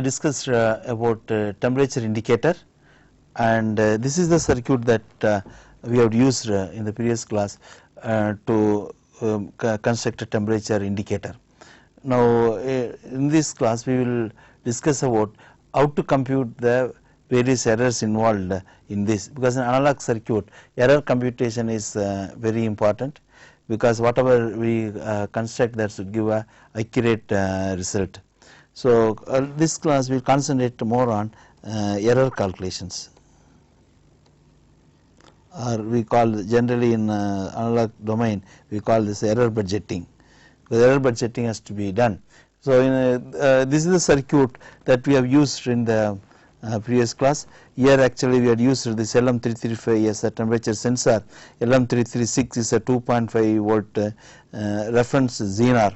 discussed about temperature indicator, and this is the circuit that we have used in the previous class to construct a temperature indicator. Now in this class we will discuss about how to compute the various errors involved in this, because in analog circuit error computation is very important, because whatever we construct, that should give a accurate result. So this class will concentrate more on error calculations, or we call generally in analog domain we call this error budgeting, because error budgeting has to be done. So in this is the circuit that we have used in the previous class. Here actually we had used this LM335 as a temperature sensor, LM336 is a 2.5 volt reference zener.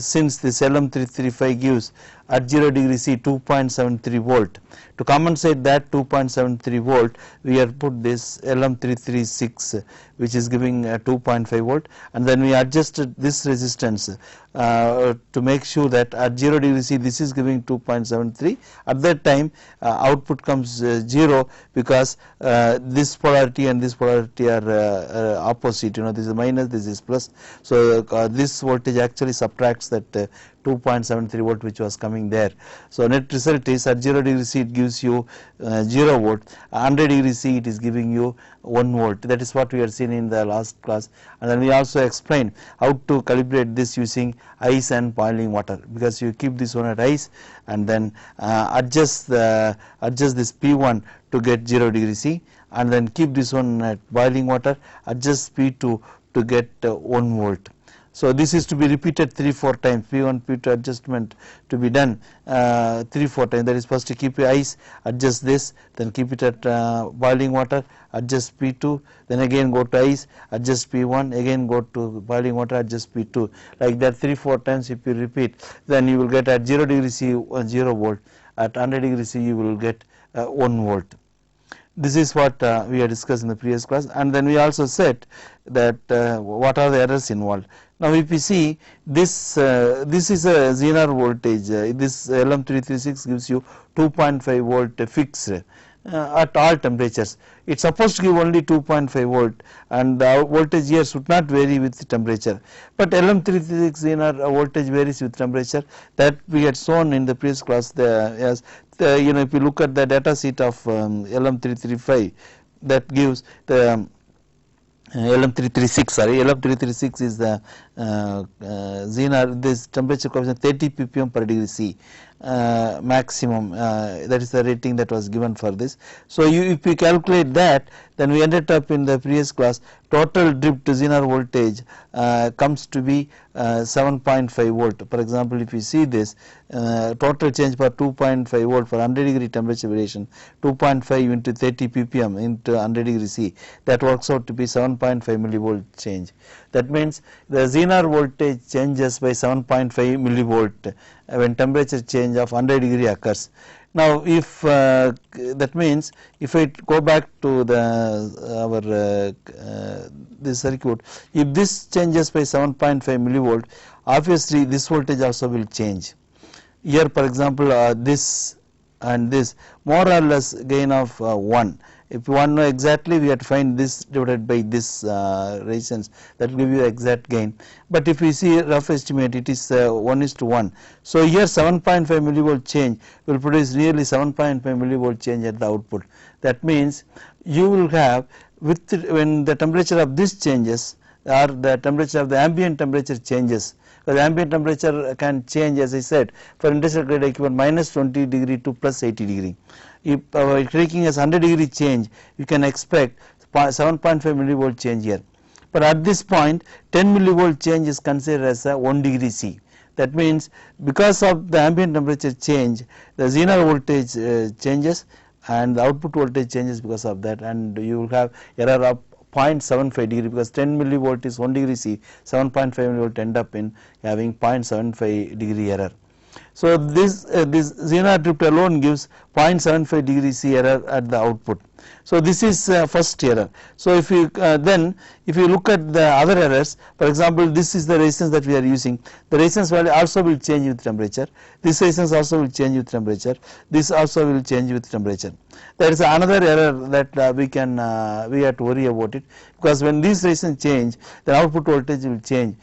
Since this LM335 gives at 0 degree C 2.73 volt, to compensate that 2.73 volt we have put this LM336 which is giving 2.5 volt, and then we adjusted this resistance to make sure that at 0 degree C this is giving 2.73. At that time output comes 0, because this polarity and this polarity are opposite, this is minus, this is plus. So this voltage actually subtracts that 2.73 volt which was coming there. So net result is at 0 degree C it gives you 0 volt, 100 degree C it is giving you 1 volt. That is what we had seen in the last class, and then we also explained how to calibrate this using ice and boiling water, because you keep this one at ice and then adjust this P1 to get 0 degree C, and then keep this one at boiling water, adjust P2 to get 1 volt. So this is to be repeated 3-4 times, P1 P2 adjustment to be done 3-4 times. That is, first to keep ice, adjust this, then keep it at boiling water, adjust P2, then again go to ice, adjust P1, again go to boiling water, adjust P2, like that 3-4 times. If you repeat, then you will get at 0 degree C 0 volt, at 100 degree C you will get 1 volt. This is what we had discussed in the previous class, and then we also said that what are the errors involved. Now if you see this, this is a zener voltage, this LM336 gives you 2.5 volt fixed at all temperatures. It's supposed to give only 2.5 volt, and the voltage here should not vary with the temperature, but LM336 zener voltage varies with temperature. That we had shown in the previous class. As if you look at the data sheet of LM335, that gives the LM336, LM336 is the zener, this temperature coefficient 30 ppm per degree C maximum, that is the rating that was given for this. So if you calculate that, then we ended up in the previous class, total drift zener voltage comes to be 7.5 volt. For example, if you see this total change for 2.5 volt for 100 degree temperature variation, 2.5 into 30 ppm into 100 degree C, that works out to be 7.5 millivolt change. That means the zener voltage changes by 7.5 millivolt when temperature change of 100 degree occurs. Now if that means if I go back to the this circuit, if this changes by 7.5 millivolt, obviously this voltage also will change. Here for example this and this more or less gain of 1. If you want to know exactly, we have to find this divided by this resistance, that will give you exact gain. But if we see rough estimate, it is 1:1. So here 7.5 millivolt change will produce nearly 7.5 millivolt change at the output. That means you will have, with when the temperature of this changes, or the temperature of the ambient temperature changes, because ambient temperature can change, as I said, for industrial grade equipment minus 20 degree to plus 80 degree. If taking as 100 degree change, you can expect 7.5 millivolt change here. But at this point 10 millivolt change is considered as a 1 degree C. That means because of the ambient temperature change, the zener voltage changes and the output voltage changes because of that, and you will have error of 0.75 degree, because 10 millivolt is 1 degree C, 7.5 millivolt end up in having 0.75 degree error. So this xenon drift alone gives 0.75 degree C error at the output. So this is first error. So if you then if you look at the other errors, for example, this is the resistance that we are using. The resistance value also will change with temperature. This resistance also will change with temperature. This also will change with temperature. There is another error that we have to worry about it, because when these resistance change, the output voltage will change.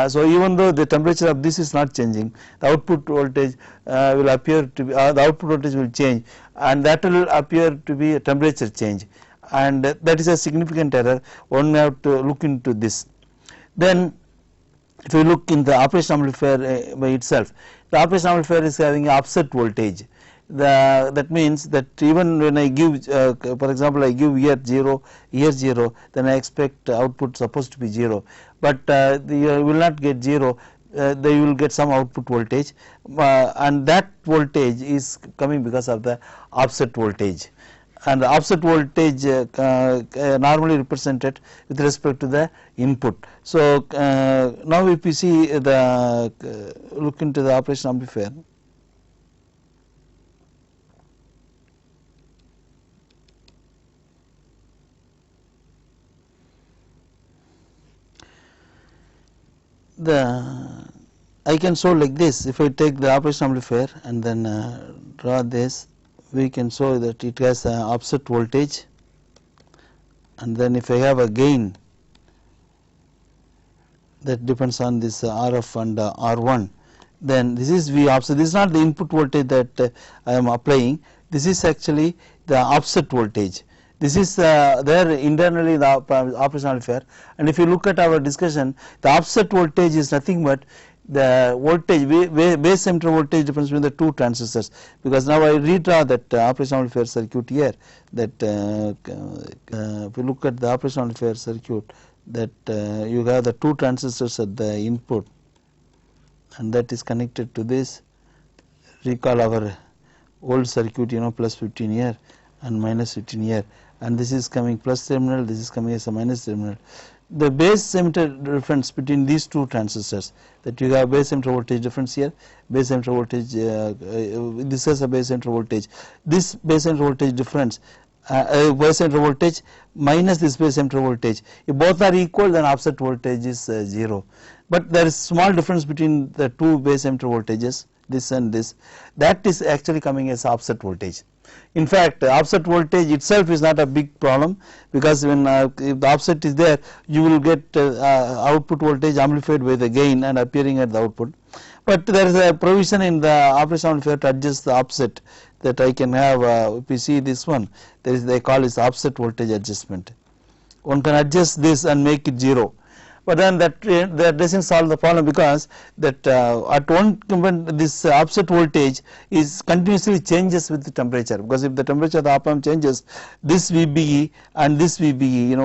So even though the temperature of this is not changing, the output voltage will appear to be the output voltage will change, and that will appear to be a temperature change, and that is a significant error. One have to look into this. Then if you look in the operation amplifier by itself, the operation amplifier is having offset voltage. That means that even when I give for example, I give here 0, here 0, then I expect output supposed to be 0, but you will not get 0. They will get some output voltage, and that voltage is coming because of the offset voltage, and the offset voltage normally represented with respect to the input. So now if you see the look into the operation amplifier, I can show like this. If I take the operation amplifier and then draw this, we can show that it has an offset voltage, and then if I have a gain that depends on this RF and R1, then this is V offset. This is not the input voltage that I am applying. This is actually the offset voltage. This is there internally in the operation amplifier, and if you look at our discussion, the offset voltage is nothing but the voltage base emitter voltage difference between the two transistors. Because now I redraw that operation amplifier circuit here, that if you look at the operation amplifier circuit, that you have the two transistors at the input, and that is connected to this. Recall our old circuit, plus 15 here and minus 15 here, and this is coming plus terminal, this is coming as a minus terminal. The base emitter difference between these two transistors, that you have base emitter voltage difference here, base emitter voltage, this is a base emitter voltage, this base emitter voltage difference, base emitter voltage minus this base emitter voltage, if both are equal, then offset voltage is 0. But there is small difference between the two base emitter voltages, this and this, that is actually coming as offset voltage. In fact, offset voltage itself is not a big problem, because when if the offset is there, you will get output voltage amplified by the gain and appearing at the output. But there is a provision in the operation amplifier to adjust the offset, that I can have if you see this one, there is, they call it offset voltage adjustment. One can adjust this and make it 0. But then that doesn't solve the problem, because that at one moment this offset voltage is continuously changes with the temperature, because if the temperature of the op amp changes, this VBE and this VBE,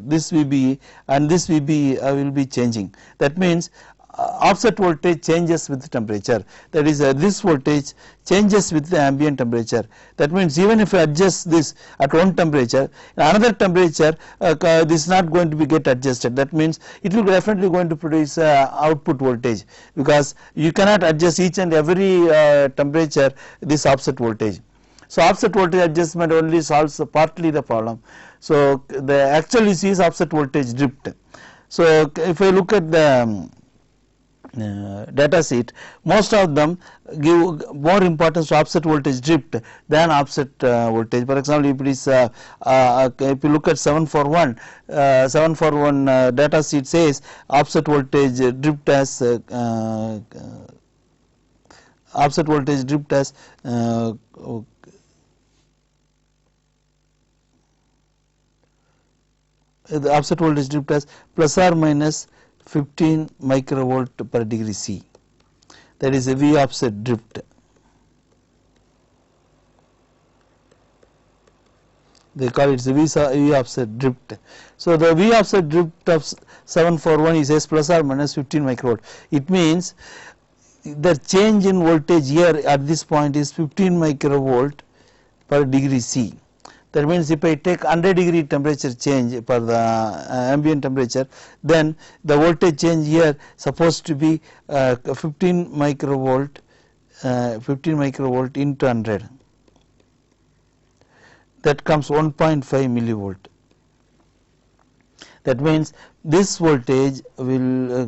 this VBE and this VBE will be changing. That means offset voltage changes with the temperature, that is this voltage changes with the ambient temperature. That means even if I adjust this at one temperature, another temperature this is not going to be get adjusted. That means it will definitely going to produce output voltage, because you cannot adjust each and every temperature this offset voltage. So offset voltage adjustment only solves partly the problem. So the actual issue is offset voltage drift. So if I look at the data sheet, most of them give more importance to offset voltage drift than offset voltage. For example, if it is if you look at 741 data sheet says offset voltage drift as the offset voltage drift as plus or minus 15 microvolt per degree C. That is a V offset drift. They call it the V offset drift. So the V offset drift of 741 is S plus or minus 15 microvolt. It means the change in voltage here at this point is 15 microvolt per degree C. That means if I take 100 degree temperature change for the ambient temperature, then the voltage change here supposed to be 15 microvolt 15 microvolt into 100, that comes 1.5 millivolt. That means this voltage will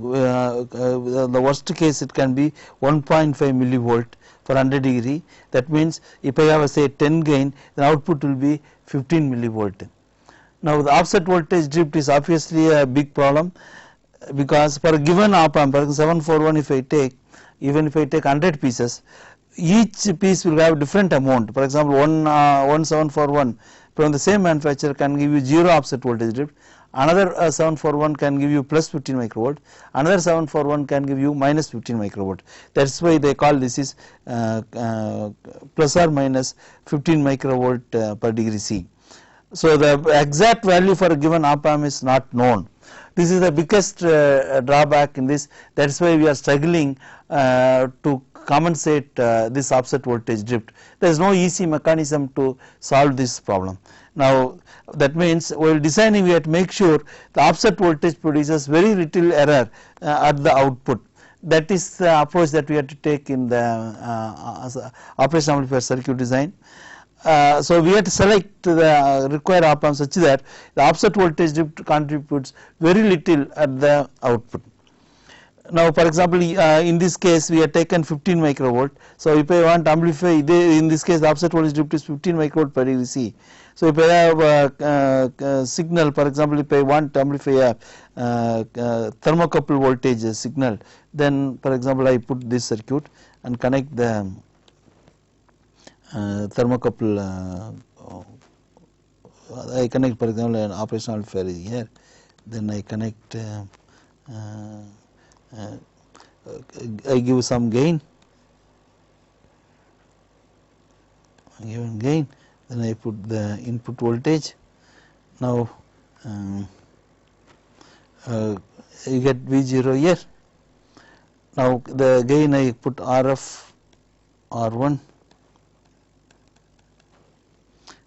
the worst case it can be 1.5 millivolt for 100 degree. That means if I have a say 10 gain, the output will be 15 millivolt. Now the offset voltage drift is obviously a big problem, because for a given op amp, for example 741, if I take, even if I take 100 pieces, each piece will have different amount. For example, one 741 from the same manufacturer can give you 0 offset voltage drift, another 741 can give you plus 15 microvolt, another 741 can give you minus 15 microvolt. That is why they call this is plus or minus 15 microvolt per degree C. So the exact value for a given op amp is not known. This is the biggest drawback in this. That is why we are struggling to compensate this offset voltage drift. There is no easy mechanism to solve this problem. Now that means while designing we have to make sure the offset voltage produces very little error at the output. That is the approach that we have to take in the operational amplifier circuit design. So we have to select the required op amp such that the offset voltage drift contributes very little at the output. Now for example, in this case we have taken 15 microvolt. So if I want to amplify, in this case the offset voltage drift is 15 microvolt per degree C. So if I have a signal, for example if I want to amplify a thermocouple voltage signal, then for example I put this circuit and connect the thermocouple, I connect for example an operational amplifier is here, then I connect I give some gain, given gain, then I put the input voltage. Now you get V0 here. Now the gain I put RF R1.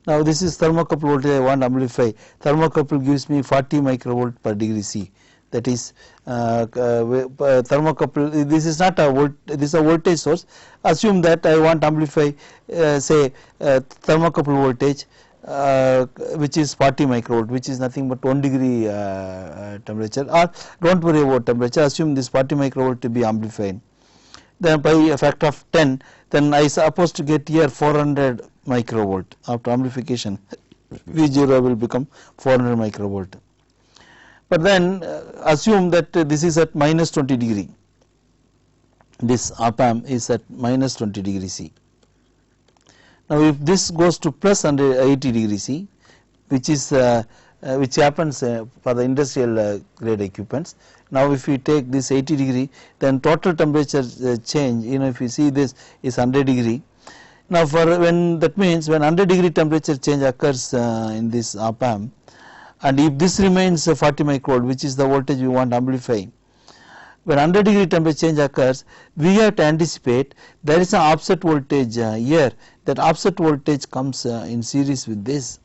Now this is thermocouple voltage I want to amplify. Thermocouple gives me 40 microvolt per degree C. That is thermocouple. This is not a volt. This is a voltage source. Assume that I want to amplify say thermocouple voltage which is 40 microvolt, which is nothing but 1 degree temperature. Or don't worry about temperature. Assume this 40 microvolt to be amplified. Then by a factor of 10, then I supposed to get here 400 microvolt. After amplification, V0 will become 400 microvolt. But then assume that this is at minus 20 degree. This op amp is at minus 20 degree C. Now if this goes to plus 180 degree C, which is which happens for the industrial grade equipments. Now if we take this 80 degree, then total temperature change, if you see this is 100 degree. Now for when, that means when 100 degree temperature change occurs in this op amp, and if this remains 40 microvolt, which is the voltage we want to amplify, when 100 degree temperature change occurs, we have to anticipate there is an offset voltage here. That offset voltage comes in series with this.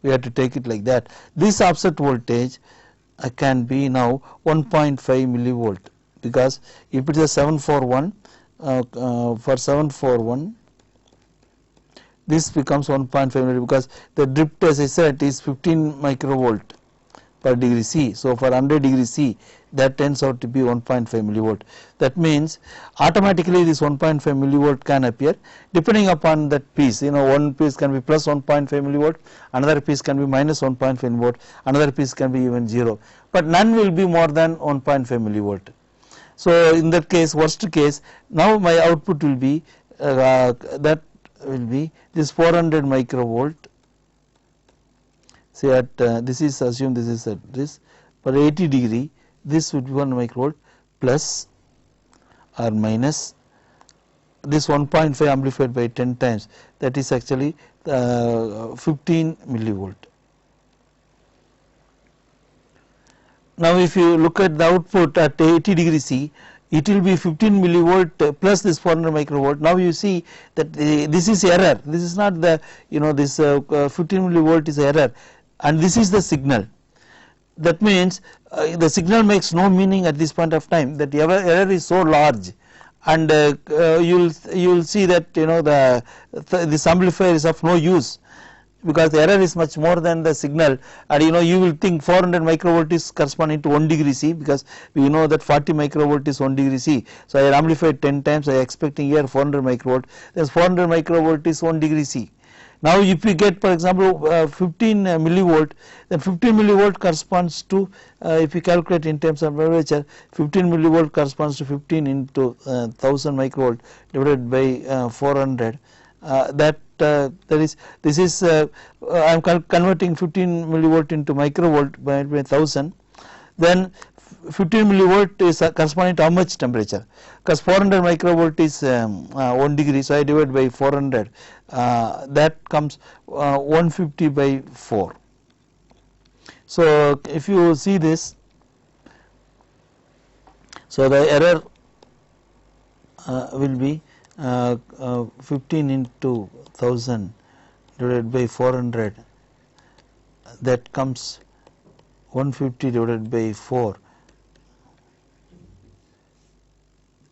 We have to take it like that. This offset voltage can be now 1.5 millivolt, because if it is a 741, for 741 this becomes 1.5 millivolt, because the drift, as I said, is 15 microvolt per degree C. So for 100 degree C, that turns out to be 1.5 millivolt. That means automatically this 1.5 millivolt can appear depending upon that piece. One piece can be plus 1.5 millivolt, another piece can be minus 1.5 millivolt, another piece can be even 0, but none will be more than 1.5 millivolt. So in that case, worst case, now my output will be that will be this 400 microvolt. Say at this is, assume this is at this, for 80 degree, this would be 1 microvolt plus or minus this 1.5 amplified by 10 times, that is actually 15 millivolt. Now if you look at the output at 80 degree C, it will be 15 millivolt plus this 400 microvolt. Now you see that this is error. This is not the, this 15 millivolt is error, and this is the signal. That means the signal makes no meaning at this point of time, that error is so large, and you will see that this amplifier is of no use, because the error is much more than the signal, and you will think 400 microvolt is corresponding to 1 degree C, because we know that 40 microvolt is 1 degree C. So I amplified 10 times, I am expecting here 400 microvolt, then 400 microvolt is 1 degree C. Now if we get, for example, 15 millivolt, then 15 millivolt corresponds to, if we calculate in terms of temperature, 15 millivolt corresponds to 15 into 1000 microvolt divided by 400. This is I am converting 15 millivolt into microvolt by 1000. Then 15 millivolt is corresponding to how much temperature, because 400 microvolt is 1 degree, so I divide by 400, that comes 150 by 4. So if you see this, so the error will be 15 into 1000 divided by 400, that comes 150 divided by 4,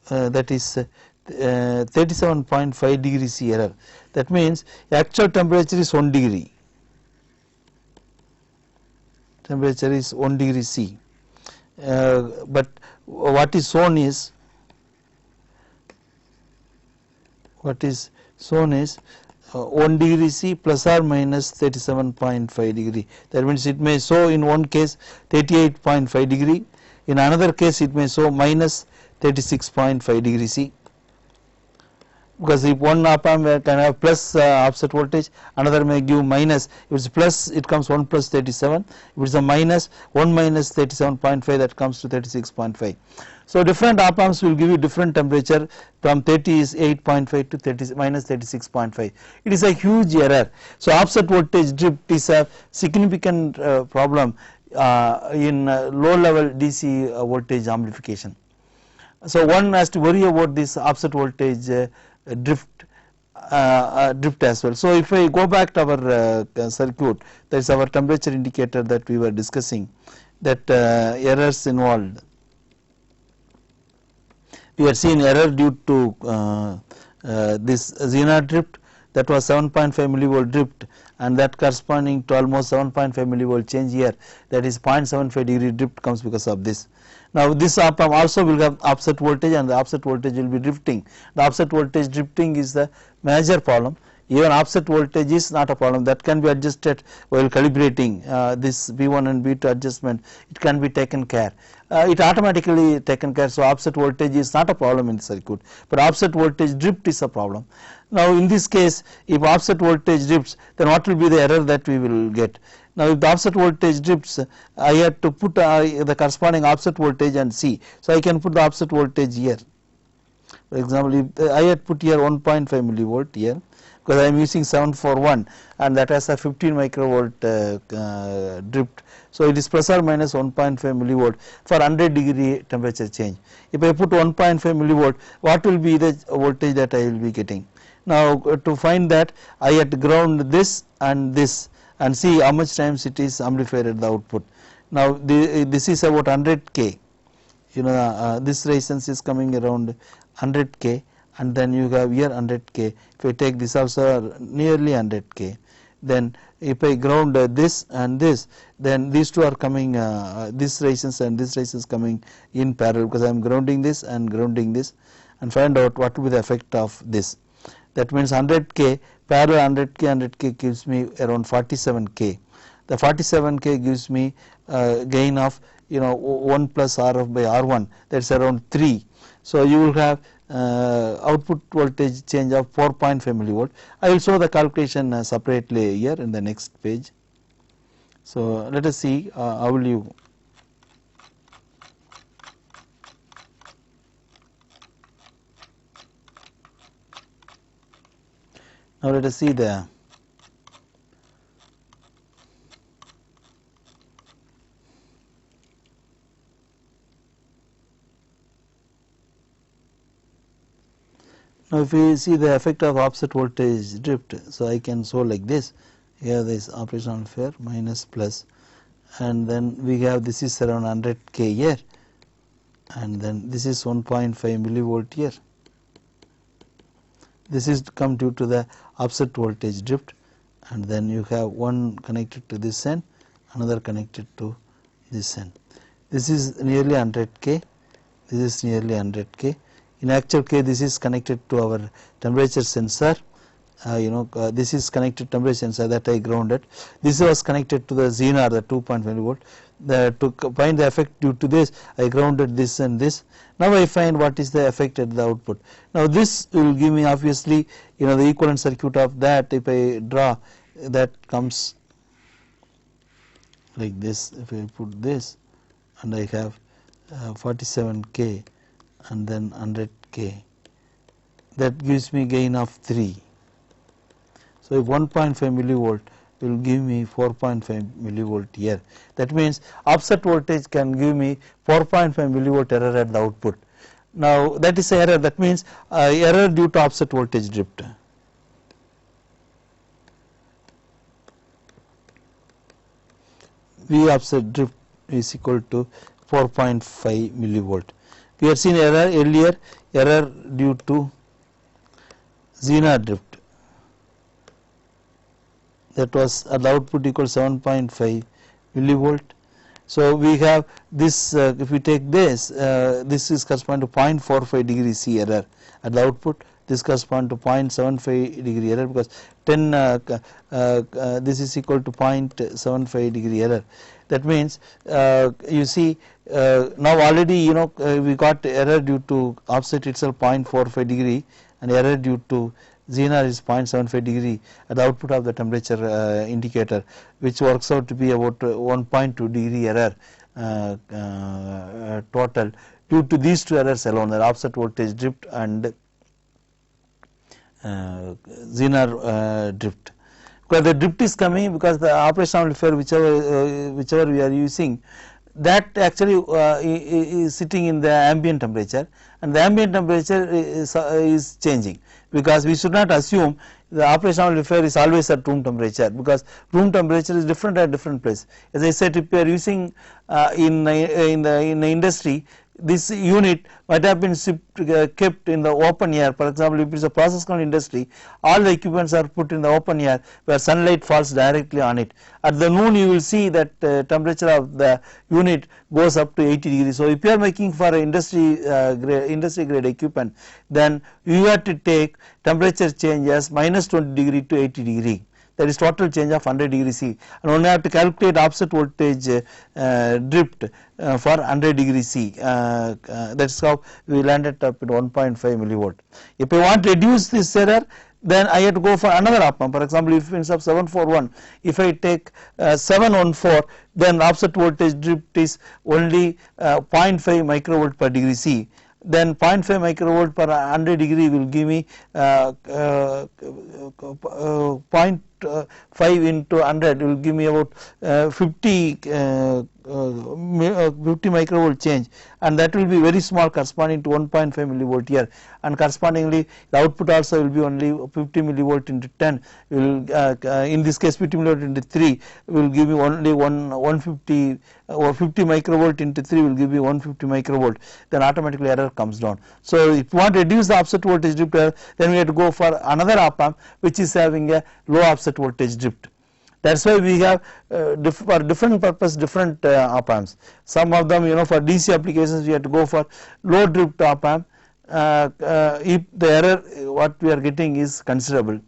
that is 37.5 degree C error. That means actual temperature is 1 degree, temperature is 1 degree C, but what is shown is 1 degree C plus or minus 37.5 degree. That means it may show in one case 38.5 degree, in another case it may show minus 36.5 degree C, because if one op amp can have plus offset voltage, another may give minus. If it is plus, it comes 1 plus 37, if it is a minus, 1 minus 37.5, that comes to 36.5. So different op amps will give you different temperature, from 38.5 to minus 36.5. It is a huge error. So offset voltage drift is a significant problem in low level DC voltage amplification. So one has to worry about this offset voltage drift as well. So if I go back to our circuit, that is our temperature indicator that we were discussing, that errors involved. We had seen error due to this Zener drift, that was 7.5 millivolt drift, and that corresponding to almost 7.5 millivolt change here, that is 0.75 degree drift comes because of this. Now this op amp also will have offset voltage, and the offset voltage will be drifting. The offset voltage drifting is the major problem. Even offset voltage is not a problem, that can be adjusted while calibrating this B1 and B2 adjustment, it can be taken care. It automatically taken care, so offset voltage is not a problem in the circuit, but offset voltage drift is a problem. Now in this case, if offset voltage drifts, then what will be the error that we will get? Now if the offset voltage drifts, I have to put the corresponding offset voltage and see. So I can put the offset voltage here. For example, if I had put here 1.5 millivolt here, because I am using 741 and that has a 15 microvolt drift. So it is plus or minus 1.5 millivolt for 100 degree temperature change. If I put 1.5 millivolt, what will be the voltage that I will be getting? Now to find that, I had to ground this and see how much times it is amplified at the output. Now this is about 100K, this resistance is coming around 100K, and then you have here 100K. If I take this also nearly 100K, then if I ground this and this, then these two are coming, this resistance and this resistance coming in parallel, because I am grounding this and grounding this, and find out what will be the effect of this. That means 100K parallel 100K gives me around 47K. The 47K gives me gain of 1 plus RF by R1, that is around 3. So you will have output voltage change of 4.5 millivolt. I will show the calculation separately here in the next page. So let us see how will you. Now let us see the now if we see the effect of offset voltage drift, so I can show like this. Here there is operational amplifier minus plus, and then we have this is around 100K here, and then this is 1.5 millivolt here. this is come due to the offset voltage drift, and then you have one connected to this end, another connected to this end. This is nearly 100K, this is nearly 100K. In actual case, this is connected to our temperature sensor. This is connected temperature sensor that I grounded. This was connected to the Zener, the 2.5 millivolt. To find the effect due to this, I grounded this and this. Now I find what is the effect at the output. Now this will give me obviously the equivalent circuit of that. If I draw, that comes like this. If I put this, and I have 47K and then 100K, that gives me gain of 3. So if 1.5 millivolt will give me 4.5 millivolt here. That means offset voltage can give me 4.5 millivolt error at the output. Now that is error, that means error due to offset voltage drift. V offset drift is equal to 4.5 millivolt. We have seen error earlier, error due to Zener drift, that was at the output equal 7.5 millivolt. So we have this, if we take this, this is correspond to 0.45 degree C error at the output. This correspond to 0.75 degree error, because 10 this is equal to 0.75 degree error. That means you see now already we got error due to offset itself 0.45 degree and error due to Zener is 0.75 degree at the output of the temperature indicator, which works out to be about 1.2 degree error total due to these two errors alone, the offset voltage drift and Zener drift. Because the drift is coming because the operational amplifier whichever we are using, that actually is sitting in the ambient temperature, and the ambient temperature is changing, because we should not assume the operational amplifier is always at room temperature, because room temperature is different at different place. As I said, if we are using in the industry, this unit might have been kept in the open air. For example, if it is a process control industry, all the equipments are put in the open air where sunlight falls directly on it. At the noon you will see that temperature of the unit goes up to 80 degrees. So if you are making for industry grade equipment, then you have to take temperature change as -20 degree to 80 degree. That is total change of 100 degree C, and only have to calculate offset voltage drift for 100 degree C. That is how we landed up at 1.5 millivolt. If I want to reduce this error, then I have to go for another op amp. For example, if instead of 741, if I take 714, then offset voltage drift is only 0.5 microvolt per degree C. Then 0.5 microvolt per 100 degree will give me 0.5 into 100 will give me about 50 microvolt change, and that will be very small, corresponding to 1.5 millivolt here, and correspondingly the output also will be only 50 millivolt into 10 will in this case 50 millivolt into 3 will give me only 150 or 50 microvolt into 3 will give me 150 microvolt, then automatically error comes down. So if you want to reduce the offset voltage drift error, then we have to go for another op amp which is having a low offset voltage drift. That is why we have for different purpose different op amps. Some of them for DC applications we have to go for low drift op amp if the error what we are getting is considerable.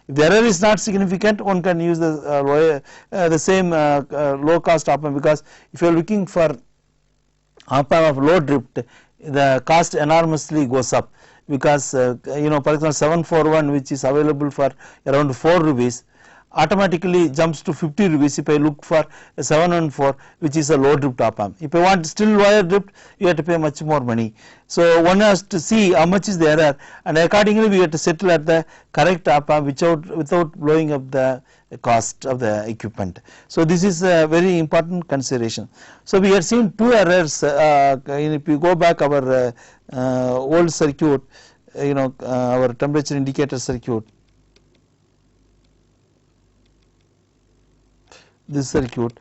If the error is not significant, one can use the same low cost op amp, because if you are looking for op amp of low drift, the cost enormously goes up, because for example 741, which is available for around 4 rupees, automatically jumps to 50 rupees if I look for a 714, which is a low drift op amp. If I want still lower drift, you have to pay much more money. So one has to see how much is the error, and accordingly we have to settle at the correct op amp without blowing up the cost of the equipment. So this is a very important consideration. So we have seen two errors. If you go back our old circuit, our temperature indicator circuit, this circuit.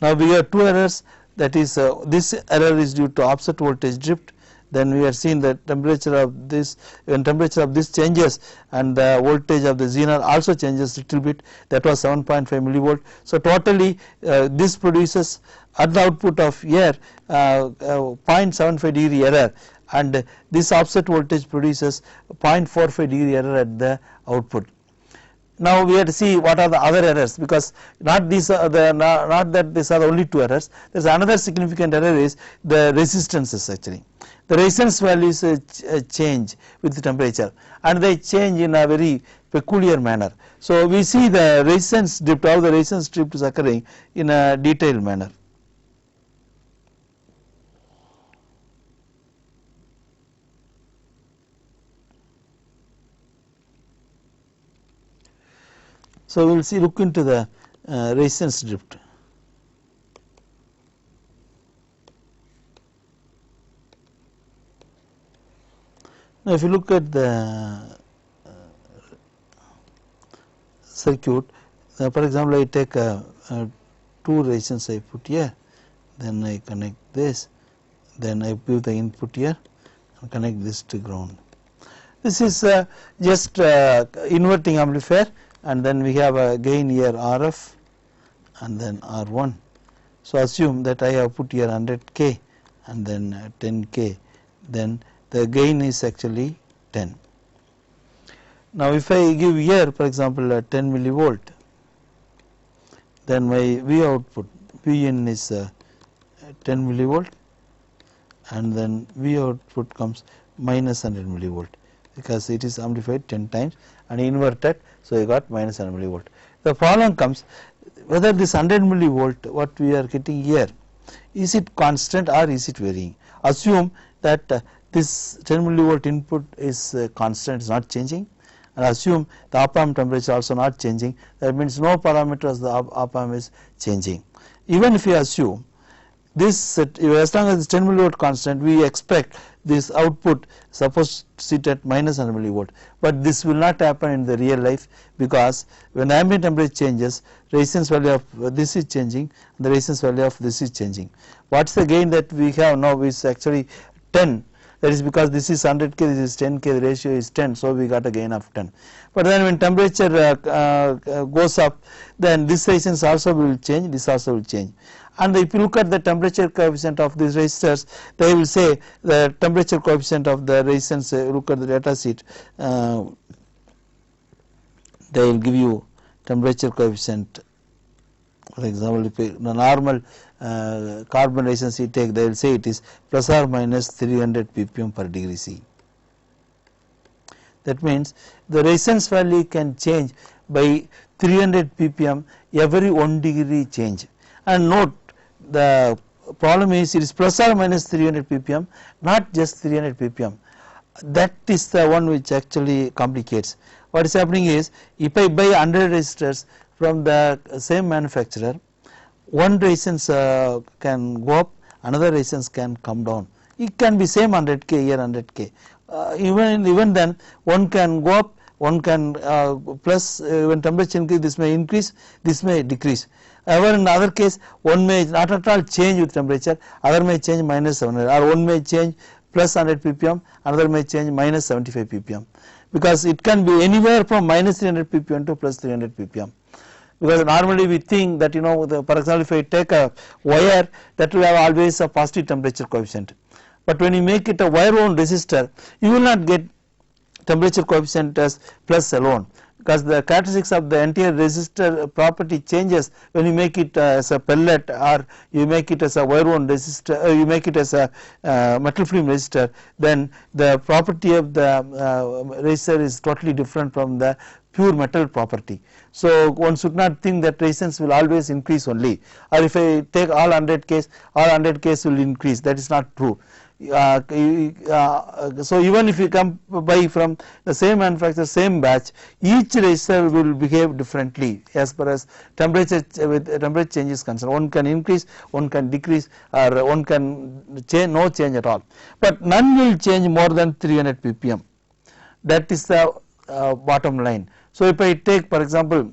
Now we have two errors, that is this error is due to offset voltage drift, then we are seeing the temperature of this, when temperature of this changes and the voltage of the zener also changes little bit, that was 7.5 millivolt. So totally this produces at the output of air 0.75 degree error, and this offset voltage produces 0.45 degree error at the output. Now we have to see what are the other errors, because not these are not that these are the only two errors. There is another significant error is the resistances. Actually the resistance values change with the temperature, and they change in a very peculiar manner. So we see the resistance drift, how the resistance drift is occurring in a detailed manner. So we will see, look into the resistance drift. Now if you look at the circuit, for example I take two resistance I put here, then I connect this, then I give the input here and connect this to ground. This is just inverting amplifier, and then we have a gain here RF and then R1. So assume that I have put here 100k and then 10k, then the gain is actually 10. Now if I give here for example 10 millivolt, then my V output Vin is 10 millivolt, and then V output comes minus 100 millivolt, because it is amplified 10 times and inverted, so you got minus 100 millivolt. The problem comes whether this 100 millivolt what we are getting here, is it constant or is it varying. Assume that this 10 millivolt input is constant, is not changing, and assume the op amp temperature also not changing, that means no parameters the op amp is changing. Even if you assume this, as long as it's 10 millivolt constant, we expect this output supposed to sit at minus 100 millivolt, but this will not happen in the real life, because when the ambient temperature changes, resistance value of this is changing, the resistance value of this is changing. What is the gain that we have now is actually 10. That is because this is 100k, this is 10k, the ratio is 10, so we got a gain of 10. But then when temperature goes up, then this resistance also will change, this also will change. And if you look at the temperature coefficient of these resistors, they will say the temperature coefficient of the resistance, look at the data sheet, they will give you temperature coefficient. For example, if the normal carbon resistance you take, they will say it is plus or minus 300 ppm per degree C. That means the resistance value can change by 300 ppm every 1 degree change. And note, the problem is it is plus or minus 300 ppm, not just 300 ppm. That is the one which actually complicates. What is happening is, if I buy 100 resistors from the same manufacturer, one resistance can go up, another resistance can come down. It can be same 100k here, 100k. Even then, one can go up, one can plus, when temperature increase, this may increase, this may decrease. However, in other case, one may not at all change with temperature, other may change minus 700, or one may change plus 100 ppm, another may change minus 75 ppm, because it can be anywhere from minus 300 ppm to plus 300 ppm. Because normally we think that, for example, if I take a wire, that will have always a positive temperature coefficient, but when you make it a wire wound resistor, you will not get temperature coefficient as plus alone, because the characteristics of the entire resistor property changes when you make it as a pellet, or you make it as a wire wound resistor, you make it as a metal film resistor, then the property of the resistor is totally different from the pure metal property. So one should not think that resistance will always increase only, or if I take all 100Ks, all 100Ks will increase. That is not true. So even if you come buy from the same manufacturer, same batch, each resistor will behave differently as far as temperature with temperature change is concerned. One can increase, one can decrease, or one can change, no change at all, but none will change more than 300 ppm. That is the bottom line. So if I take, for example,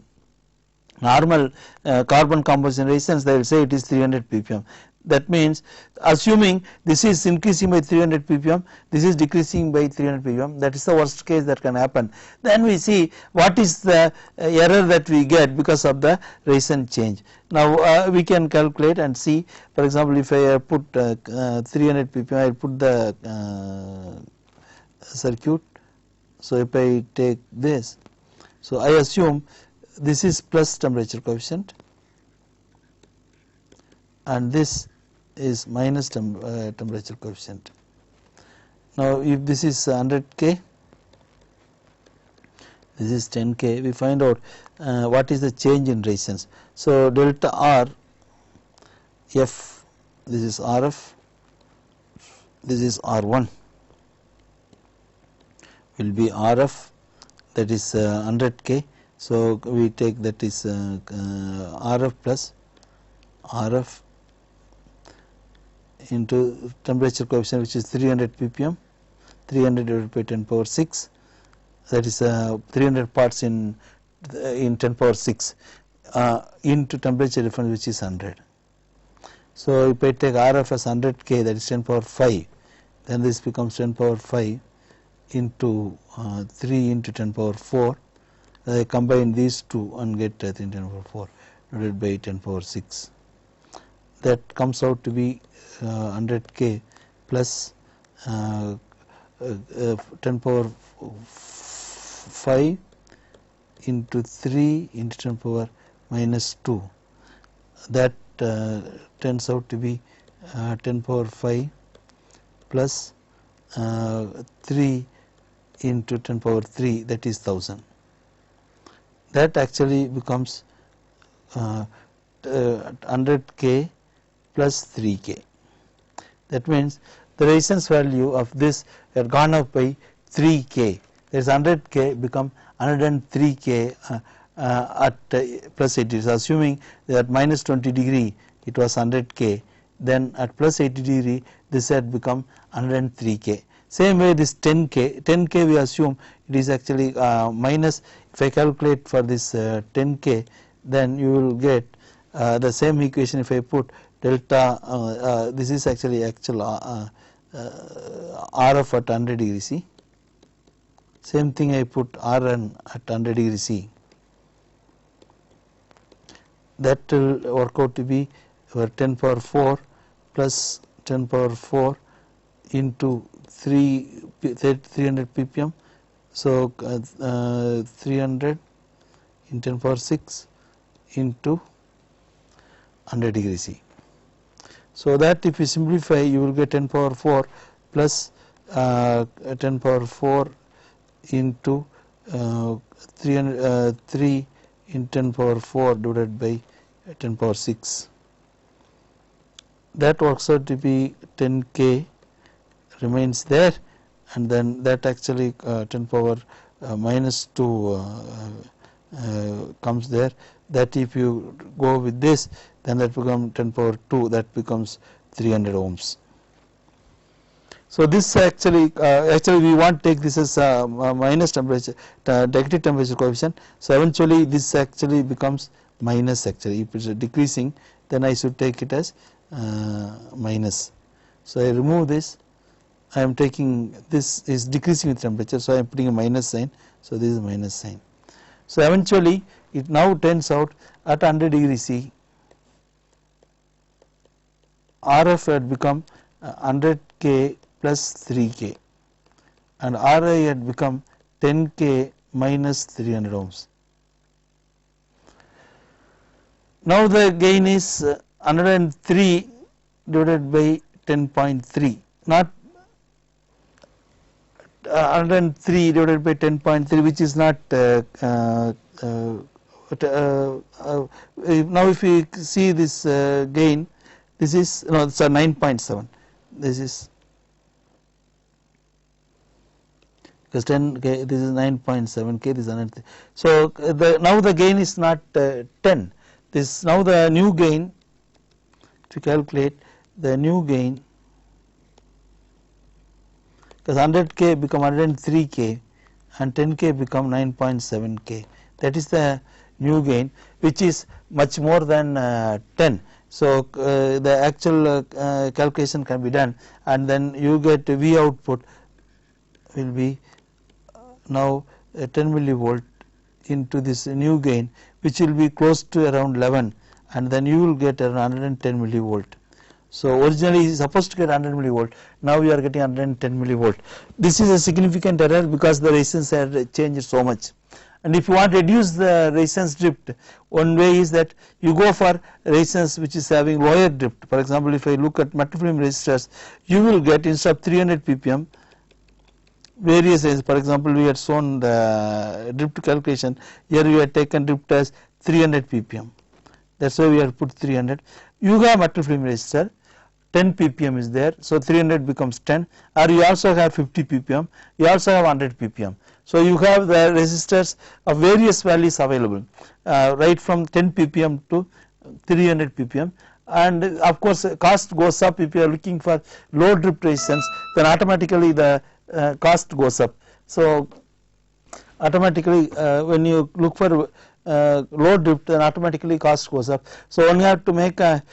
normal carbon composition resistance, they will say it is 300 ppm. That means assuming this is increasing by 300 ppm, this is decreasing by 300 ppm, that is the worst case that can happen. Then we see what is the error that we get because of the recent change. Now we can calculate and see, for example, if I put 300 ppm, I will put the circuit. So if I take this, so I assume this is plus temperature coefficient and this is minus temperature coefficient. Now if this is 100K, this is 10K, we find out what is the change in resistance. So delta R F, this is RF, this is R1, will be RF, that is 100K. So we take that is RF plus RF into temperature coefficient, which is 300 ppm, 300 divided by 10 power 6, that is 300 parts in 10 power 6 into temperature difference, which is 100. So if I take RF as 100K, that is 10 power 5, then this becomes 10 power 5 into 3 into 10 power 4. I combine these two and get 10 power 4 divided by 10 power 6. That comes out to be 100K plus 10 power 5 into 3 into 10 power minus 2. That turns out to be 10 power 5 plus 3 into 10 power 3, that is 1000. That actually becomes 100K plus 3K. That means the resistance value of this had gone up by 3K. There is 100K become 103K at plus 80. So assuming that minus 20 degree it was 100K, then at plus 80 degree this had become 103K. Same way this 10K we assume it is actually minus. If I calculate for this 10K, then you will get the same equation. If I put delta, this is actually actual RF at 100 degree C. Same thing I put Rn at 100 degree C. That will work out to be 10 power 4 plus 10 power 4 into 300 ppm. So 300 in 10 power 6 into 100 degree C. So that if you simplify, you will get 10 power 4 plus 10 power 4 into 3 in 10 power 4 divided by 10 power 6. That works out to be 10K remains there, and then that actually 10 power minus 2 comes there. That if you go with this, then that becomes 10 power 2, that becomes 300 ohms. So this actually we want to take this as minus temperature, negative temperature coefficient. So eventually this actually becomes minus. Actually if it is decreasing, then I should take it as minus. So I remove this, I am taking this is decreasing with temperature, so I am putting a minus sign. So this is minus sign. So eventually it now turns out at 100 degree C, RF had become 100K plus 3K, and RI had become 10K minus 300 ohms. Now the gain is 103 divided by 10.3, not 103 divided by 10.3, which is not now if we see this gain, this is no, it's a 9.7. This is because 10K, this is 9.7K, this is 103. So now the gain is not 10. This now the new gain, to calculate the new gain, because 100K become 103K and 10K become 9.7K. That is the new gain, which is much more than 10. So the actual calculation can be done, and then you get V output will be now 10 millivolt into this new gain, which will be close to around 11, and then you will get around 110 millivolt. So originally is supposed to get 100 millivolt, now we are getting 110 millivolt. This is a significant error because the resistance had changed so much. And if you want to reduce the resistance drift, one way is that you go for resistance which is having lower drift. For example, if I look at metal film resistors, you will get instead of 300 ppm various ranges. For example, we had shown the drift calculation, here we had taken drift as 300 ppm, that is why we have put 300. You have metal film resistor, 10 ppm is there, so 300 becomes 10, or you also have 50 ppm, you also have 100 ppm. So you have the resistors of various values available, right from 10 ppm to 300 ppm, and of course cost goes up. If you are looking for low drift resistance, then automatically the cost goes up. So automatically when you look for low drift, then automatically cost goes up. So one have to make a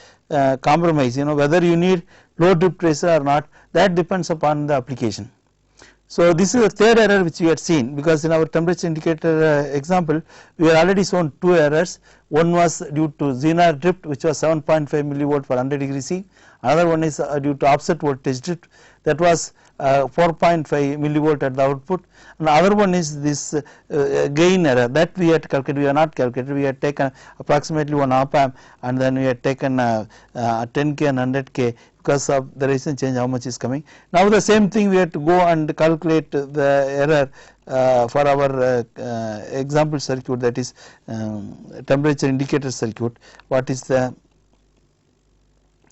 compromise, whether you need low drift resistor or not, that depends upon the application. So this is the third error which we had seen, because in our temperature indicator example we had already shown two errors. One was due to Zener drift, which was 7.5 millivolt for 100 degree C. Another one is due to offset voltage drift, that was 4.5 millivolt at the output. And the other one is this gain error that we had calculated. We are not calculated, we had taken approximately 1 op amp, and then we had taken 10k and 100k because of the resistance change how much is coming. Now the same thing we have to go and calculate the error for our example circuit, that is temperature indicator circuit. What is the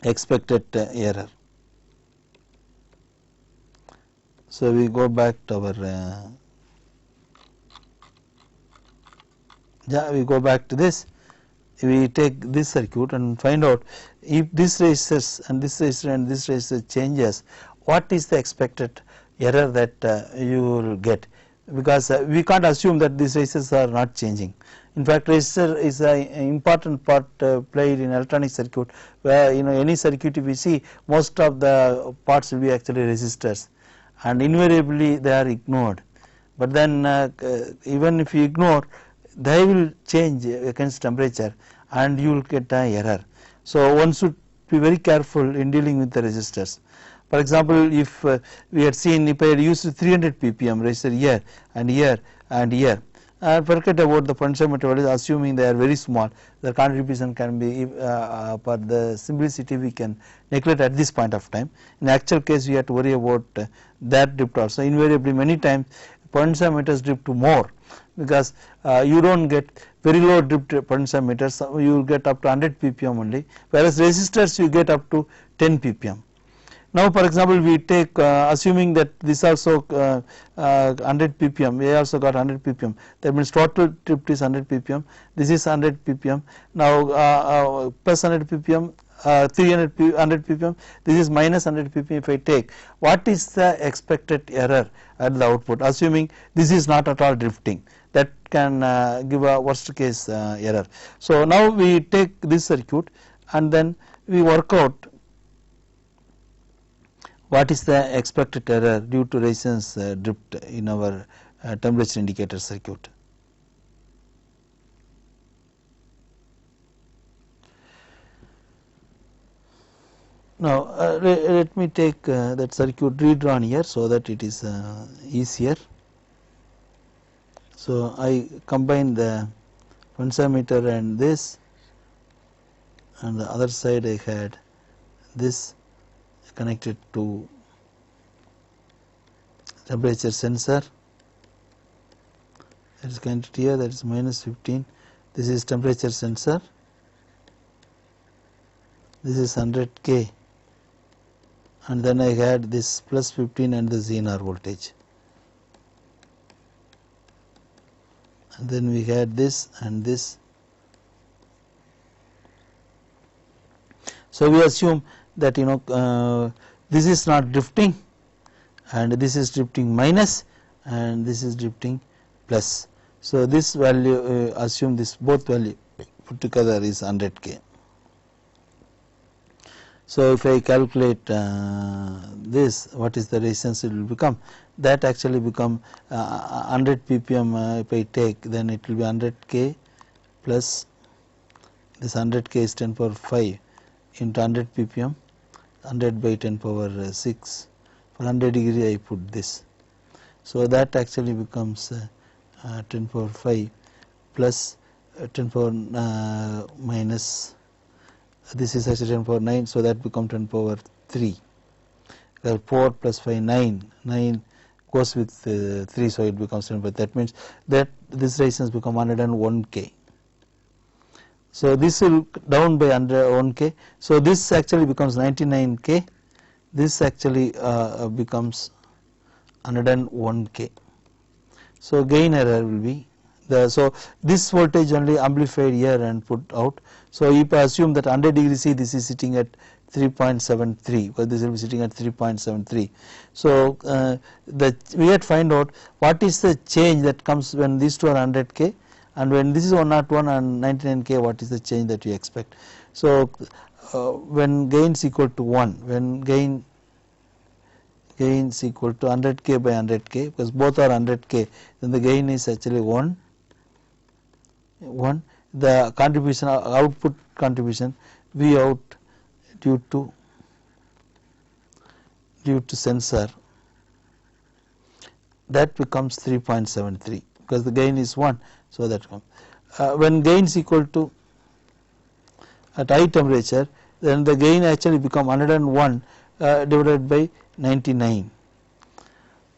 expected error? So we go back to our we go back to this. We take this circuit and find out if this resistors and this resistor and this resistor changes, what is the expected error that you will get, because we can't assume that these resistors are not changing. In fact, resistor is an important part played in electronic circuit, where any circuit if we see, most of the parts will be actually resistors, and invariably they are ignored. But then even if you ignore, they will change against temperature and you will get an error. So one should be very careful in dealing with the resistors. For example, if we had seen, if I had used 300 ppm resistor here and here and here, forget about the potentiometer values, assuming they are very small, the contribution can be for the simplicity we can neglect at this point of time. In actual case we have to worry about that drift also. Invariably many times potentiometers drift to more, because you do not get very low drift potentiometers, you will get up to 100 ppm only, whereas resistors you get up to 10 ppm. Now for example, we take assuming that this also 100 ppm, we also got 100 ppm, that means total drift is 100 ppm, this is 100 ppm, now plus 100 ppm, 100 ppm, this is minus 100 ppm. If I take, what is the expected error at the output, assuming this is not at all drifting, that can give a worst case error. So now we take this circuit and then we work out what is the expected error due to resistance drift in our temperature indicator circuit. Now let me take that circuit redrawn here so that it is easier. So I combine the potentiometer and this, and the other side I had this connected to temperature sensor, that is connected here, that is minus 15, this is temperature sensor, this is 100k, and then I had this plus 15 and the Zener voltage, and then we had this and this. So we assume that this is not drifting, and this is drifting minus, and this is drifting plus. So this value assume this both value put together is 100k. So if I calculate this, what is the resistance it will become? That actually become 100 ppm if I take, then it will be 100k plus this 100k is 10 power 5 into 100 ppm, 100 by 10 power 6, for 100 degree I put this. So that actually becomes 10 power 5 plus 10 power minus, this is actually 10 power 9, so that becomes 10 power 3. 4 plus 5 9 goes with 3, so it becomes 10 power. That means that this resistance become 101k. So this will down by 101k. So this actually becomes 99k. This actually becomes 101k. So gain error will be the, so this voltage only amplified here and put out. So if I assume that 100 degree C, this is sitting at 3.73, because this will be sitting at 3.73. So we had to find out what is the change that comes when these two are 100k, and when this is 101 and 99k, what is the change that you expect. So when gain is equal to 1, when gain is equal to 100k by 100k, because both are 100k, then the gain is actually 1. The contribution, output contribution, V out due to sensor, that becomes 3.73, because the gain is 1. So that when gain is equal to at high temperature, then the gain actually become 101 divided by 99.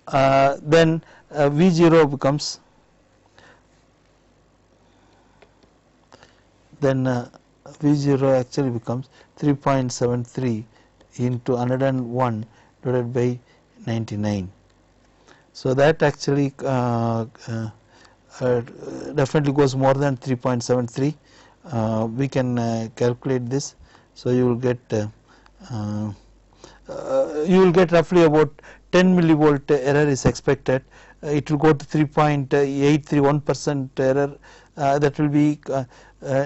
Then V0 becomes, then V0 actually becomes 3.73 into 101 divided by 99. So that actually definitely goes more than 3.73. We can calculate this. So you will get roughly about 10 millivolt error is expected. It will go to 3.831% error. That will be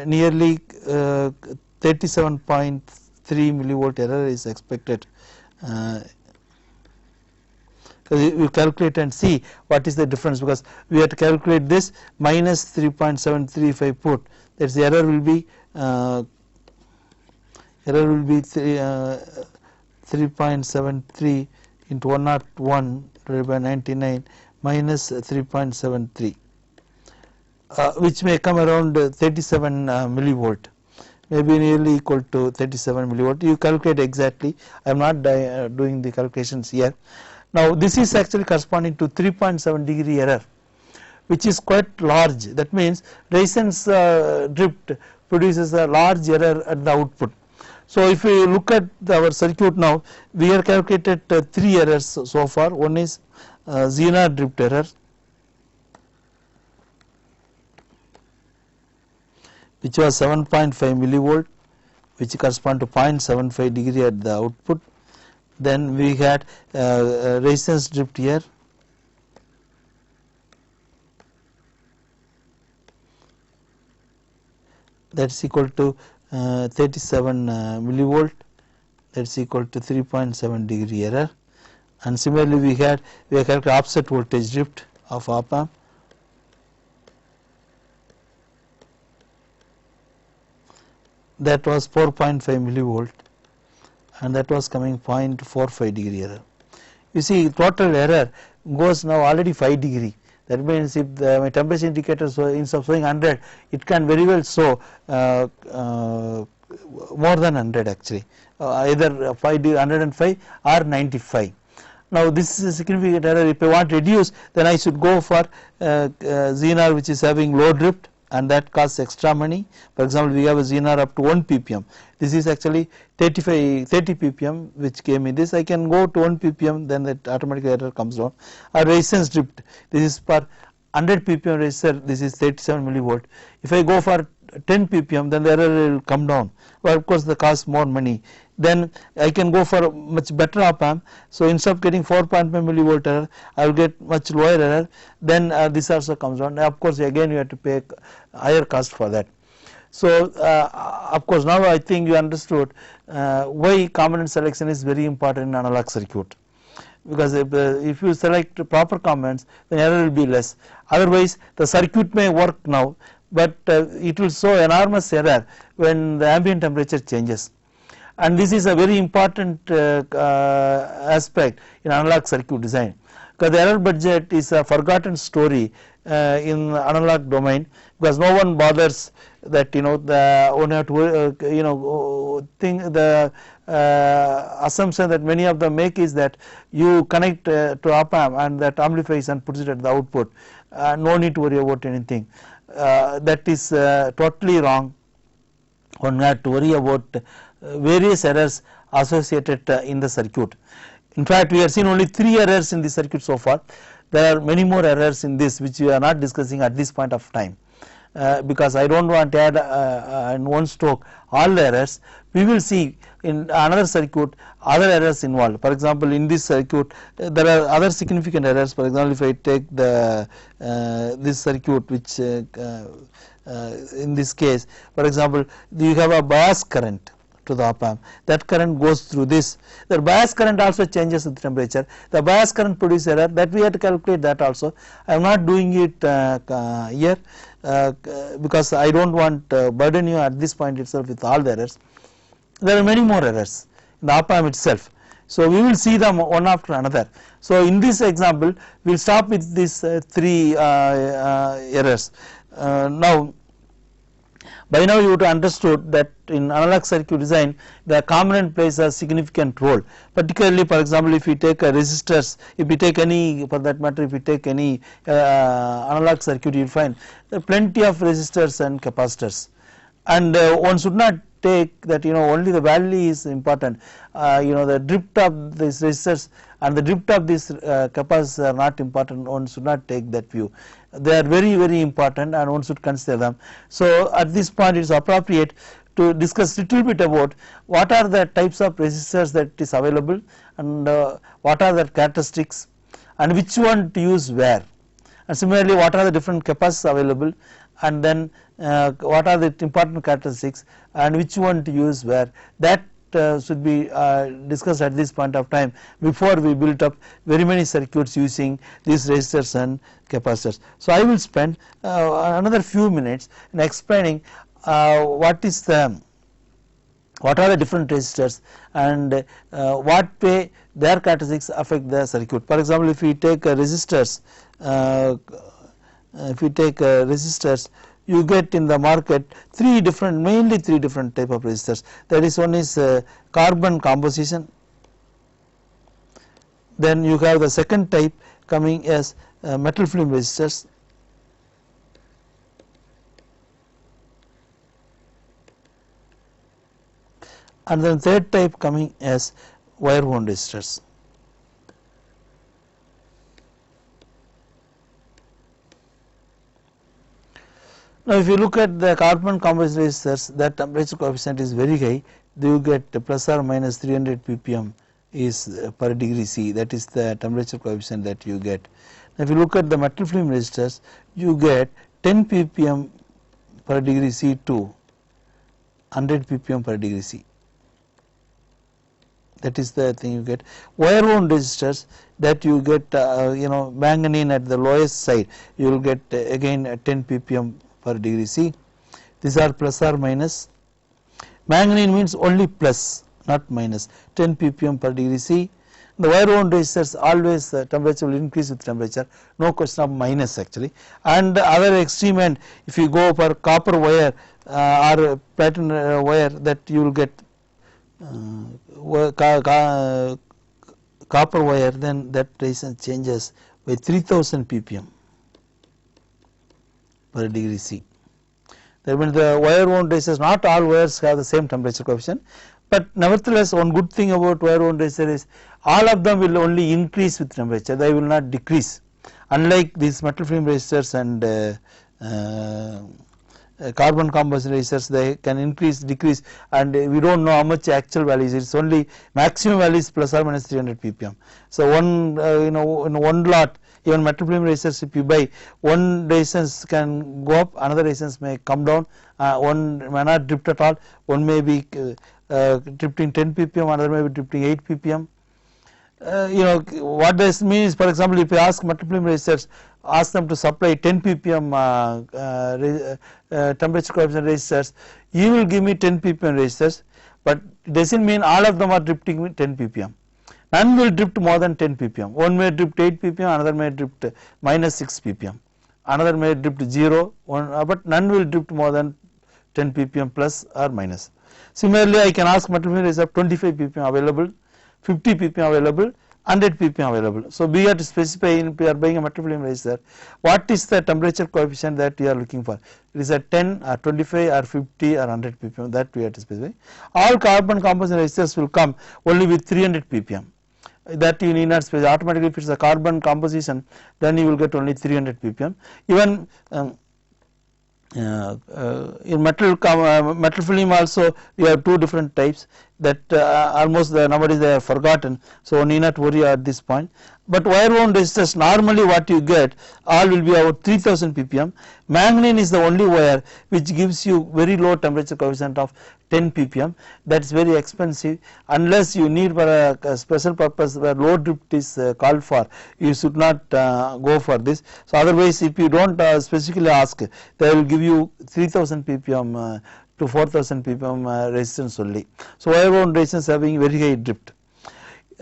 nearly 37.3 millivolt error is expected. You calculate and see what is the difference, because we have to calculate this minus 3.73 if I put, that's the error will be 3.73 into 101 divided by 99 minus 3.73, which may come around 37 millivolt, maybe nearly equal to 37 millivolt. You calculate exactly, I am not doing the calculations here. Now this is actually corresponding to 3.7 degree error, which is quite large. That means resistance drift produces a large error at the output. So if we look at our circuit now, we have calculated 3 errors so far. One is Zener drift error, which was 7.5 millivolt, which correspond to 0.75 degree at the output. Then we had resistance drift here, that is equal to 37 millivolt, that is equal to 3.7 degree error. And similarly we have calculated offset voltage drift of op amp, that was 4.5 millivolt, and that was coming 0.45 degree error. You see total error goes now already 5 degree. That means if my temperature indicator, so instead of showing 100, it can very well show more than 100 actually, either 105 or 95. Now this is a significant error. If I want to reduce, then I should go for Zener which is having low drift, and that costs extra money. For example, we have a Zener up to 1 ppm. This is actually 30 ppm which gave me this. I can go to 1 ppm, then that automatic error comes down. Or resistance drift, this is per 100 ppm resistor, this is 37 millivolt. If I go for 10 ppm, then the error will come down, but of course the cost more money. Then I can go for a much better op amp. So instead of getting 4.5 millivolt error, I will get much lower error. Then this also comes down. Of course again you have to pay higher cost for that. So of course now I think you understood why component selection is very important in analog circuit, because if you select proper components then error will be less. Otherwise the circuit may work now, but it will show enormous error when the ambient temperature changes, and this is a very important aspect in analog circuit design, because the error budget is a forgotten story in analog domain, because no one bothers that the one have to think the assumption that many of them make is that you connect to op amp and that amplifies and puts it at the output, no need to worry about anything. That is totally wrong. One had to worry about various errors associated in the circuit. In fact, we have seen only 3 errors in the circuit so far. There are many more errors in this which we are not discussing at this point of time, because I do not want to add in one stroke all the errors. We will see in another circuit other errors involved. For example, in this circuit there are other significant errors. For example, if I take the this circuit, which in this case, for example, you have a bias current to the op amp, that current goes through this. The bias current also changes with temperature. The bias current produces error, that we have to calculate that also. I am not doing it here because I do not want to burden you at this point itself with all the errors. There are many more errors in the op amp itself. So we will see them one after another. So in this example we will stop with these 3 errors. Now by now you would have understood that in analog circuit design the component plays a significant role, particularly for example if we take resistors, if we take any, for that matter if we take any analog circuit, you will find there are plenty of resistors and capacitors, and one should not take that only the value is important. The drift of these resistors and the drift of these capacitors are not important. One should not take that view. They are very, very important and one should consider them. So at this point it is appropriate to discuss little bit about what are the types of resistors that is available, and what are the characteristics and which one to use where, and similarly what are the different capacitors available, and then what are the important characteristics and which one to use where. That should be discussed at this point of time before we build up very many circuits using these resistors and capacitors. So I will spend another few minutes in explaining what are the different resistors and what way their characteristics affect the circuit. For example, if we take resistors, you get in the market mainly three different type of resistors. That is, one is carbon composition, then you have the second type coming as metal film resistors, and then third type coming as wire wound resistors. Now if you look at the carbon composite resistors, that temperature coefficient is very high. You get plus or minus 300 ppm is per degree C, that is the temperature coefficient that you get. Now if you look at the metal film resistors, you get 10 ppm per degree C to 100 ppm per degree C. That is the thing you get. Wire wound resistors, that you get manganene at the lowest side, you will get again 10 ppm per degree C. These are plus or minus. Manganene means only plus, not minus, 10 ppm per degree C. The wire wound resistors, always temperature will increase with temperature, no question of minus actually. And the other extreme end, if you go for copper wire or platinum wire, that you will get copper wire, then that resistance changes by 3000 ppm per degree C. That means the wire wound resistors, not all wires have the same temperature coefficient, but nevertheless one good thing about wire wound resistor is all of them will only increase with temperature, they will not decrease, unlike these metal film resistors and carbon composite resistors. They can increase, decrease, and we do not know how much actual values. It is only maximum value is plus or minus 300 ppm. So one in one lot, Even metal film resistors, if you buy, one resistance can go up, another resistance may come down, one may not drift at all, one may be drifting 10 ppm, another may be drifting 8 ppm. What this means, for example, if you ask metal film resistors, ask them to supply 10 ppm temperature coefficient resistors, you will give me 10 ppm resistors, but it does not mean all of them are drifting with 10 ppm. None will drift more than 10 ppm, one may drift 8 ppm, another may drift minus 6 ppm, another may drift 0, but none will drift more than 10 ppm plus or minus. Similarly, I can ask metal film resistor 25 ppm available, 50 ppm available, 100 ppm available. So we have to specify, if we are buying a metal film resistor, what is the temperature coefficient that we are looking for. It is a 10 or 25 or 50 or 100 ppm, that we have to specify. All carbon composite resistors will come only with 300 ppm. That you need not specify. Automatically, if it is a carbon composition, then you will get only 300 ppm. Even in metal film also we have two different types that almost nowadays they are forgotten, so need not worry at this point. But wire wound resistors, normally what you get all will be about 3000 ppm. Manganese is the only wire which gives you very low temperature coefficient of 10 ppm. That is very expensive, unless you need for a special purpose where low drift is called for, you should not go for this. So otherwise, if you do not specifically ask, they will give you 3000 ppm to 4000 ppm resistance only. So wire wound resistance having very high drift.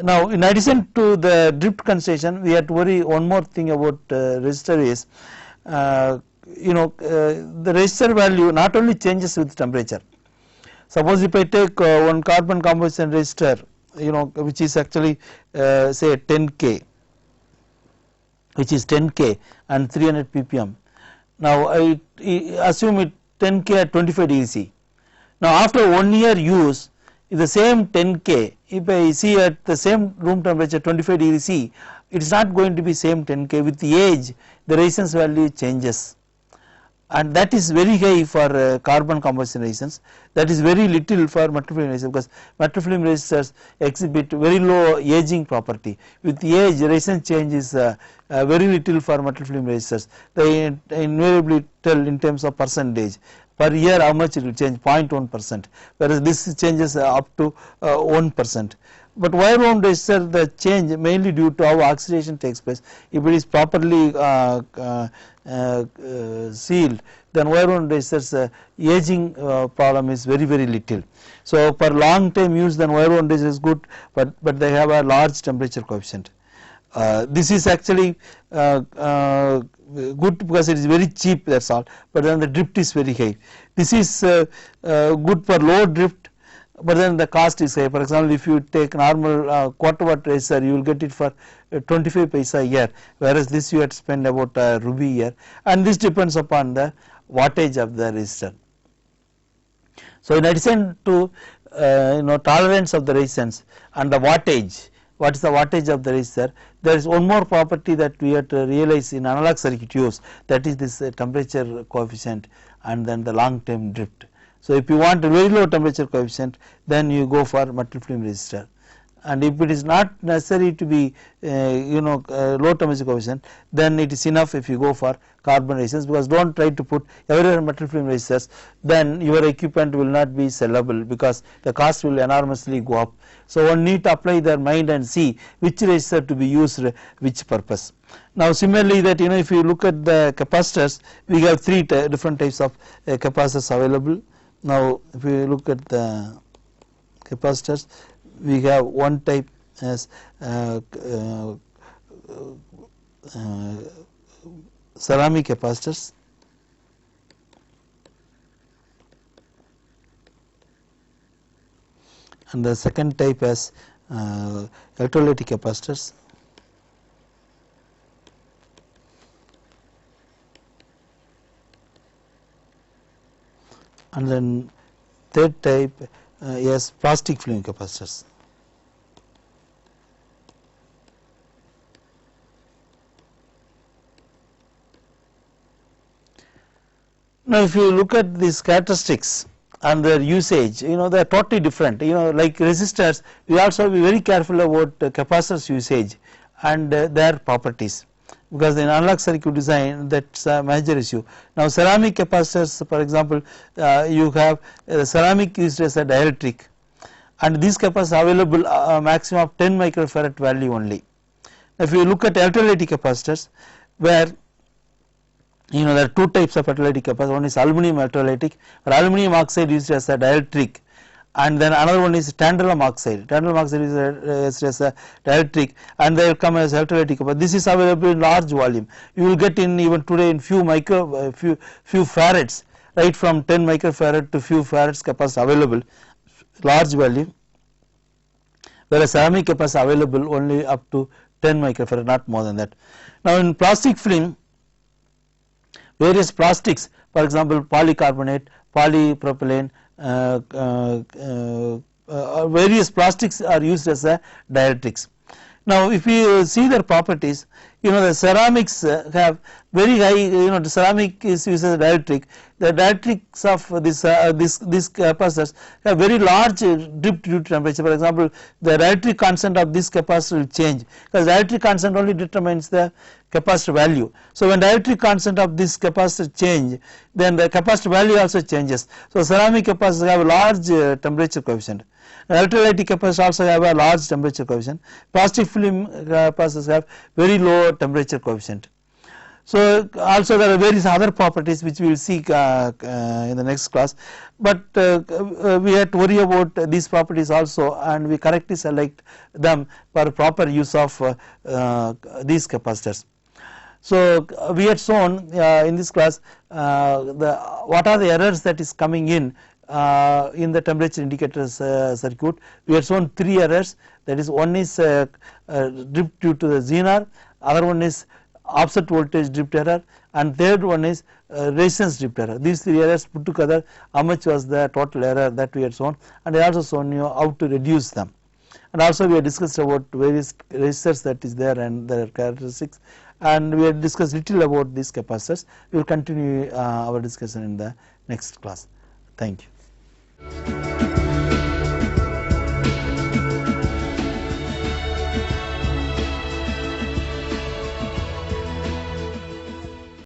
Now, in addition to the drift consideration, we have to worry one more thing about resistor is, the resistor value not only changes with temperature. Suppose if I take one carbon composition resistor, which is actually say 10K, which is 10K and 300 ppm. Now I assume it 10K at 25 degree C. Now after 1 year use, the same 10K, if I see at the same room temperature 25 degree C, it is not going to be same 10K. With the age, the resistance value changes, and that is very high for carbon composition resistance. That is very little for metal film resistors, because metal film resistors exhibit very low aging property. With the age, resistance change is very little for metal film resistors. They invariably tell in terms of percentage. Per year how much it will change, 0.1%, whereas this changes up to 1%. But wire wound resistor, the change mainly due to how oxidation takes place. If it is properly sealed, then wire wound resistors aging problem is very little. So for long time use, then wire wound resistor is good, but they have a large temperature coefficient. This is actually good because it is very cheap, that is all, but then the drift is very high. This is good for low drift, but then the cost is high. For example, if you take normal quarter watt resistor, you will get it for 25 paisa a year, whereas this you have to spend about rupee a year, and this depends upon the wattage of the resistor. So in addition to tolerance of the resistance and the wattage, what is the wattage of the resistor, there is one more property that we have to realize in analog circuit use, that is this temperature coefficient and then the long term drift. So if you want a very low temperature coefficient, then you go for metal film resistor, and if it is not necessary to be low temperature coefficient, then it is enough if you go for carbon resistance, because do not try to put everywhere metal film resistors, then your equipment will not be sellable because the cost will enormously go up. So one need to apply their mind and see which resistor to be used which purpose. Now similarly, that if you look at the capacitors, we have three different types of capacitors available. Now if we look at the capacitors, we have one type as ceramic capacitors, and the second type as electrolytic capacitors, and then third type is plastic film capacitors. Now if you look at these characteristics and their usage, they are totally different. Like resistors, we also be very careful about capacitors usage and their properties. because in analog circuit design that's a major issue. Now ceramic capacitors, for example, you have ceramic used as a dielectric, and these capacitors available maximum of 10 microfarad value only. If you look at electrolytic capacitors, where there are two types of electrolytic capacitors. One is aluminum electrolytic, or aluminum oxide used as a dielectric, and then another one is tantalum oxide. Tantalum oxide is used as a dielectric, and they will come as electrolytic capacitor. This is available in large volume. You will get in even today in few farads, right from 10 microfarad to few farads capacitor available, large volume, whereas ceramic capacitor available only up to 10 microfarad, not more than that. Now in plastic film, various plastics, for example polycarbonate, polypropylene, various plastics are used as a dielectrics. Now if you see their properties, the ceramics have very high, the ceramic is used as a dielectric. The dielectrics of these capacitors have very large drift due to temperature. For example, the dielectric constant of this capacitor will change, because dielectric constant only determines the capacitor value. So when dielectric constant of this capacitor change, then the capacitor value also changes. So ceramic capacitors have a large temperature coefficient. Electrolytic capacitors also have a large temperature coefficient. Plastic film capacitors have very low temperature coefficient. So also there are various other properties which we will see in the next class, but we have to worry about these properties also, and we correctly select them for proper use of these capacitors. So we had shown in this class what are the errors that is coming in the temperature indicators circuit. We had shown 3 errors, that is, one is drift due to the Zener, other one is offset voltage drift error, and third one is resistance drift error. These 3 errors put together, how much was the total error that we had shown, and I also shown you how to reduce them. And also we have discussed about various resistors that is there and their characteristics, and we have discussed little about these capacitors. We will continue our discussion in the next class. Thank you.